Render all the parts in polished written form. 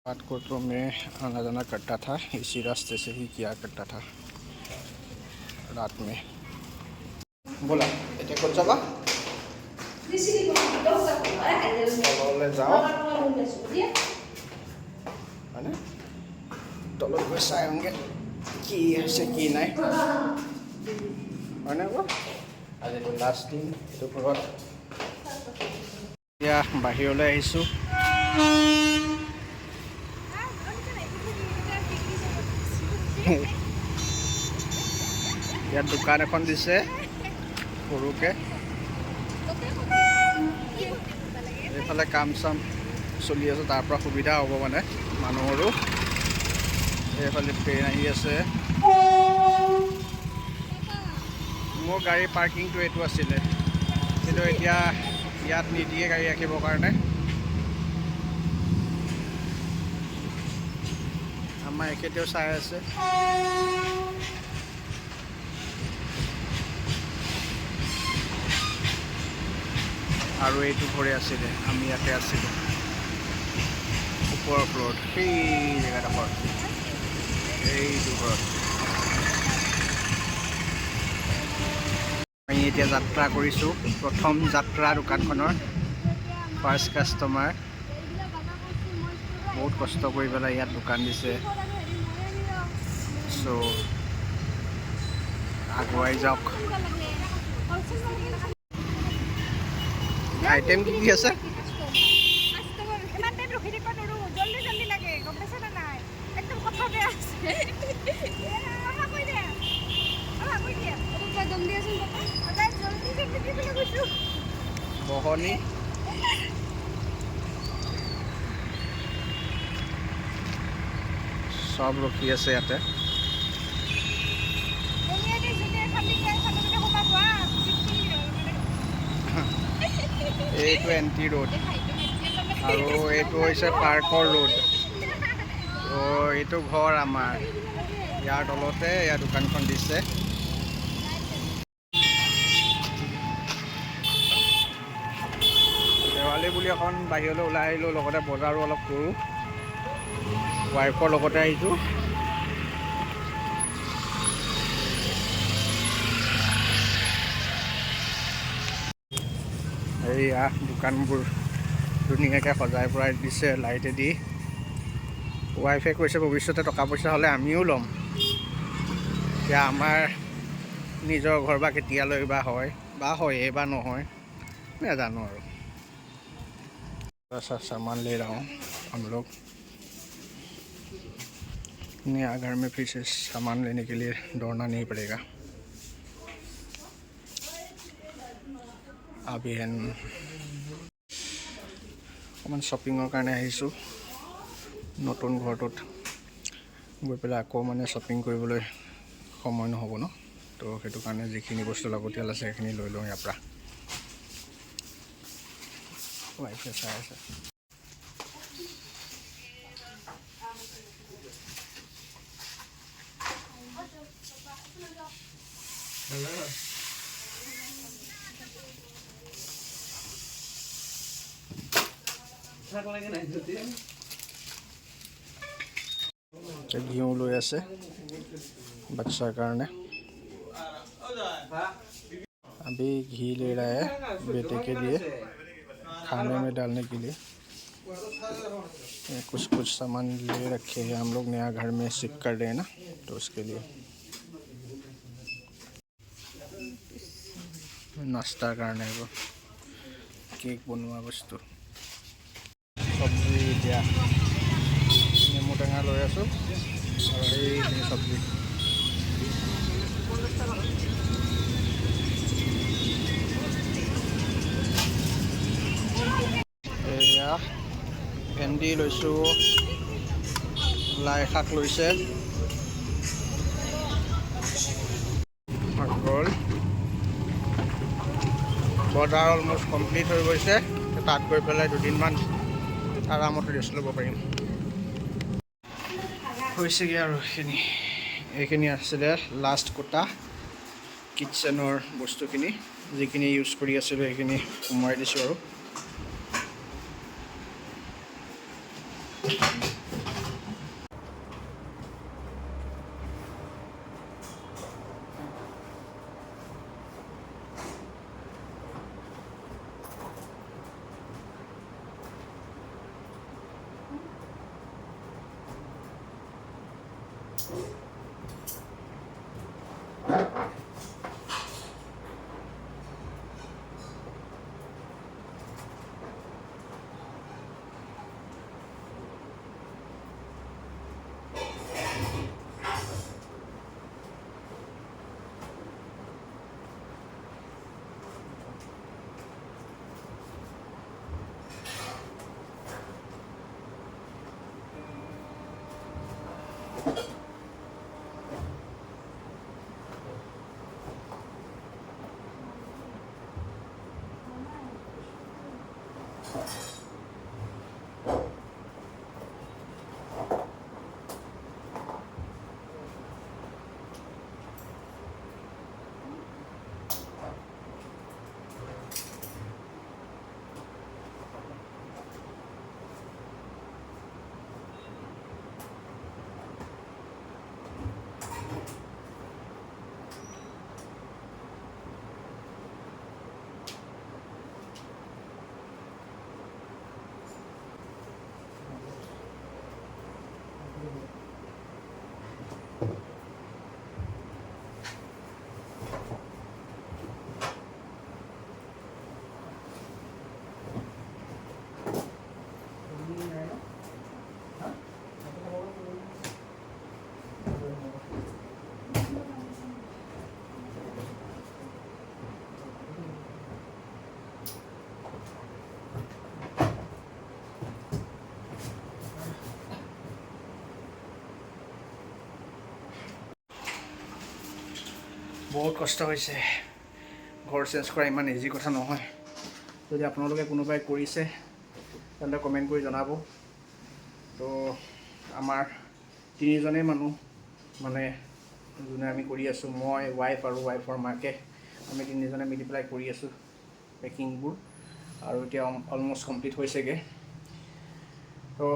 रात को तो मैं आना जाना करता था, इसी रास्ते से ही किया करता था रात में। बोला এতিয়া ক'ত যাবা? তললৈ যাওঁ হয়নে? তলত গৈ চাই আহোঁগৈ কি আছে কি নাই হয়নে আকৌ? আজি লাষ্ট দিন এইটো ঘৰত। এতিয়া বাহিৰলৈ আহিছোঁ। ইয়াত দোকান এখন দিছে সৰুকৈ। এইফালে কাম চাম চলি আছে, তাৰ পৰা সুবিধা হ'ব মানে মানুহৰো। এইফালে ট্ৰেইন আহি আছে। মোৰ গাড়ী পাৰ্কিংটো এইটো আছিলে, কিন্তু এতিয়া ইয়াত নিদিয়ে গাড়ী ৰাখিবৰ কাৰণে। আমাৰ এখেতেও চাই আছে। আৰু এইটো ঘৰে আছিলে, আমি ইয়াতে আছিলোঁ ওপৰৰ ফ্ল'ৰত, সেই জেগাডোখৰ এইটো ঘৰত। আমি এতিয়া যাত্ৰা কৰিছোঁ, প্ৰথম যাত্ৰা দোকানখনৰ। ফাৰ্ষ্ট কাষ্টমাৰ, বহুত কষ্ট কৰি পেলাই ইয়াত দোকান দিছে। চ' আগুৱাই যাওক। আইটেম কি কি আছে? বহনি সব ৰখি আছে ইয়াতে। এইটো এণ্টি ৰোড আৰু এইটো হৈছে পাৰ্কৰ ৰোড। তো এইটো ঘৰ আমাৰ, ইয়াৰ তলতে ইয়াৰ দোকানখন দিছে। দেৱালী বুলি অকণ বাহিৰলৈ ওলাই আহিলোঁ, লগতে বজাৰো অলপ কৰোঁ। ৱাইফৰ লগতে আহিছোঁ। এইয়া দোকানবোৰ ধুনীয়াকৈ সজাই পৰাই দিছে লাইটেদি। ৱাইফে কৈছে ভৱিষ্যতে টকা পইচা হ'লে আমিও ল'ম। এতিয়া আমাৰ নিজৰ ঘৰ বা কেতিয়ালৈ বা হয়, বা নহয় নাজানো আৰু। ऐसा सामान ले रहा हूँ हम लोग। नया घर में फिर से सामान लेने के लिए दौड़ना नहीं पड़ेगा। अभी অকণমান শ্বপিঙৰ কাৰণে আহিছোঁ। নতুন ঘৰটোত গৈ পেলাই আকৌ মানে শ্বপিং কৰিবলৈ সময় নহ'ব ন, তো সেইটো কাৰণে যিখিনি বস্তু লাগতিয়াল আছে সেইখিনি লৈ লওঁ ইয়াৰ পৰা। ৱাইফে চাই আছে। ঘিউ লৈ আছে बच्चा কাৰণে। अभी घी ले रहा है बेटे के लिए खाने में डालने के लिए। कुछ कुछ सामान ले रखे हैं हम लोग, नया घर में शिफ्ट कर रहे हैं ना, तो उसके लिए नाश्ता करने को केक बनवा बस्तु सब्जी दिया नेमु टेঙা লৈ আছোঁ আৰু এইখিনি চব্জি। এয়া ভেন্দি লৈছোঁ, লাই শাক লৈছে, গ'ল। বজাৰ অলমষ্ট কমপ্লিট হৈ গৈছে। তাত গৈ পেলাই দুদিনমান আৰামত ৰেষ্ট ল'ব পাৰিম। হৈছেগৈ আৰু এইখিনি আছিলে লাষ্ট কোটা কিটচেনৰ বস্তুখিনি, যিখিনি ইউজ কৰি আছিলোঁ সেইখিনি সোমোৱাই দিছোঁ আৰু। বহুত কষ্ট হৈছে ঘৰ চেঞ্জ কৰা, ইমান ইজি কথা নহয়। যদি আপোনালোকে কোনোবাই কৰিছে তেন্তে কমেণ্ট কৰি জনাব। তো আমাৰ তিনিজনেই মানুহ মানে যোনে আমি কৰি আছোঁ, মই, ৱাইফ আৰু ৱাইফৰ মাকে, আমি তিনিজনে মিলি পেলাই কৰি আছোঁ পেকিংবোৰ, আৰু এতিয়া অলমষ্ট কমপ্লিট হৈছেগৈ। তো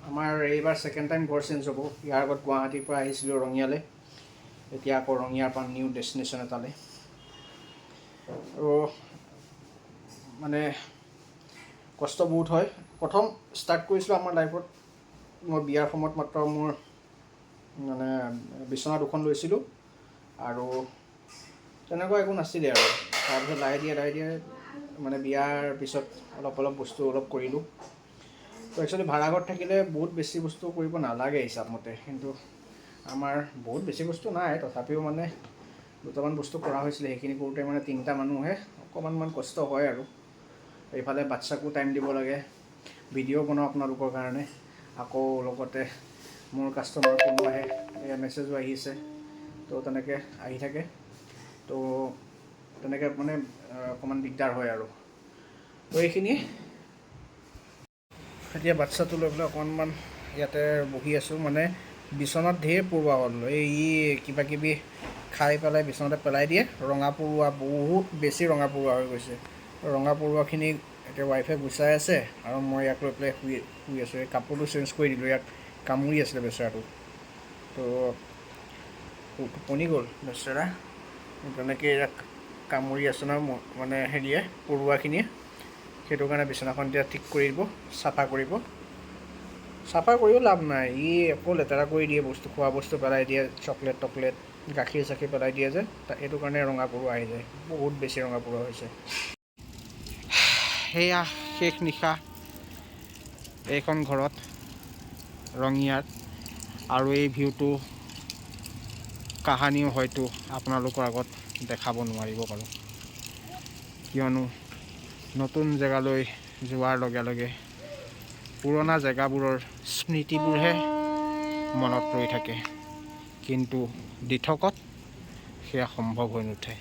আমাৰ এইবাৰ ছেকেণ্ড টাইম ঘৰ চেঞ্জ হ'ব। ইয়াৰ আগত গুৱাহাটীৰ পৰা আহিছিলোঁ ৰঙিয়ালৈ, এতিয়া আকৌ ৰঙিয়াৰ পৰা নিউ ডেষ্টিনেশ্যন এটালৈ। আৰু মানে কষ্ট বহুত হয়। প্ৰথম ষ্টাৰ্ট কৰিছিলোঁ আমাৰ লাইফত, মই বিয়াৰ সময়ত মাত্ৰ মোৰ মানে বিচনা দুখন লৈছিলোঁ আৰু তেনেকুৱা একো নাছিলে আৰু। তাৰপিছত লাহে ধীৰে মানে বিয়াৰ পিছত অলপ বস্তু কৰিলোঁ। তো একচুৱেলি ভাড়া ঘৰত থাকিলে বহুত বেছি বস্তু কৰিব নালাগে হিচাপমতে, কিন্তু আমাৰ বহুত বেছি বস্তু নাই, তথাপিও মানে দুটামান বস্তু কৰা হৈছিলে। সেইখিনি কৰোঁতে মানে তিনিটা মানুহে অকণমান কষ্ট হয় আৰু। এইফালে বাচ্ছাকো টাইম দিব লাগে, ভিডিঅ' বনাওঁ আপোনালোকৰ কাৰণে, আকৌ লগতে মোৰ কাষ্টমাৰ কোনো আহে, মেছেজো আহিছে, তো তেনেকৈ আহি থাকে। তো তেনেকৈ মানে অকণমান দিগদাৰ হয় আৰু। তো এইখিনি এতিয়া বাচ্ছাটো লৈ পেলাই অকণমান ইয়াতে বহি আছোঁ। মানে বিচনাত ঢেৰ পৰুৱা হ'ল, কিবা কিবি খাই পেলাই বিচনাতে পেলাই দিয়ে। ৰঙা পৰুৱা, বহুত বেছি ৰঙা পৰুৱা হৈ গৈছে। ৰঙা পৰুৱাখিনি এতিয়া ৱাইফে গুচাই আছে আৰু মই ইয়াক লৈ পেলাই শুই আছোঁ। এই কাপোৰটো চেঞ্জ কৰি দিলোঁ, ইয়াক কামুৰি আছিলে বেচেৰাটো। তো টোপনি গ'ল বেচেৰা, তেনেকৈ ইয়াক কামুৰি আছে ন মানে হেৰিয়ে, পৰুৱাখিনিয়ে। সেইটো কাৰণে বিচনাখন এতিয়া ঠিক কৰি দিব, চাফা কৰিও লাভ নাই, আকৌ লেতেৰা কৰি দিয়ে, খোৱা বস্তু পেলাই দিয়ে, চকলেট গাখীৰ চাখীৰ পেলাই দিয়ে যে, সেইটো কাৰণে ৰঙা পৰুৱা আহি যায়। বহুত বেছি ৰঙা পৰুৱা হৈছে। সেয়া শেষ নিশা এইখন ঘৰত ৰঙিয়াত, আৰু এই ভিউটো কাহানিও হয়তো আপোনালোকৰ আগত দেখাব নোৱাৰিব পাৰোঁ, কিয়নো নতুন জেগালৈ যোৱাৰ লগে লগে পুৰণা জেগাবোৰৰ স্মৃতিবোৰহে মনত ৰৈ থাকে, কিন্তু দিঠকত সেয়া সম্ভৱ হৈ নুঠে।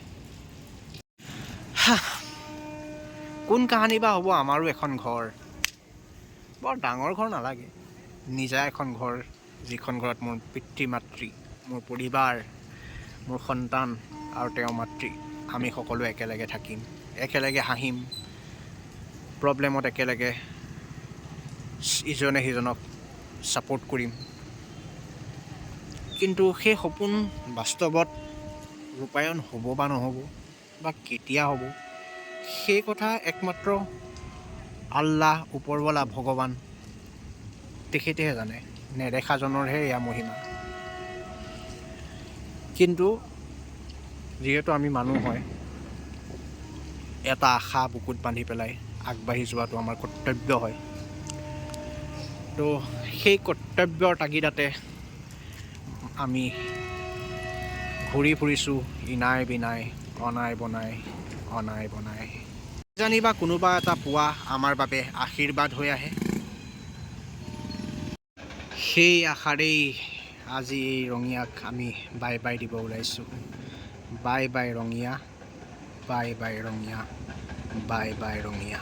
কোন কাহানি বা হ'ব আমাৰো এখন ঘৰ, বৰ ডাঙৰ ঘৰ নালাগে, নিজা এখন ঘৰ, যিখন ঘৰত মোৰ পিতৃ মাতৃ, মোৰ পৰিবাৰ, মোৰ সন্তান আৰু তেওঁৰ মাতৃ, আমি সকলো একেলগে থাকিম, একেলগে হাঁহিম, প্ৰব্লেমত একেলগে ইজনে সিজনক ছাপোৰ্ট কৰিম। কিন্তু সেই সপোন বাস্তৱত ৰূপায়ণ হ'ব বা নহ'ব, বা কেতিয়া হ'ব, সেই কথা একমাত্ৰ আল্লাহ, ওপৰৱালা ভগৱান, তেখেতেহে জানে। নেদেখাজনৰহে এয়া মহিমা। কিন্তু যিহেতু আমি মানুহ হয়, এটা আশা বুকুত বান্ধি পেলাই আগবাঢ়ি যোৱাটো আমাৰ কৰ্তব্য হয়। তো সেই কৰ্তব্যৰ তাগিদাতে আমি ঘূৰি ফুৰিছোঁ ইনাই বিনাই, অনাই বনাই, অনাই বনাই। জানিবা কোনোবা এটা পোৱা আমাৰ বাবে আশীৰ্বাদ হৈ আহে। সেই আশাৰেই আজি এই ৰঙিয়াক আমি বাই বাই দিব ওলাইছোঁ। Bye bye Rangia, bye bye Rangia, bye bye Rangia.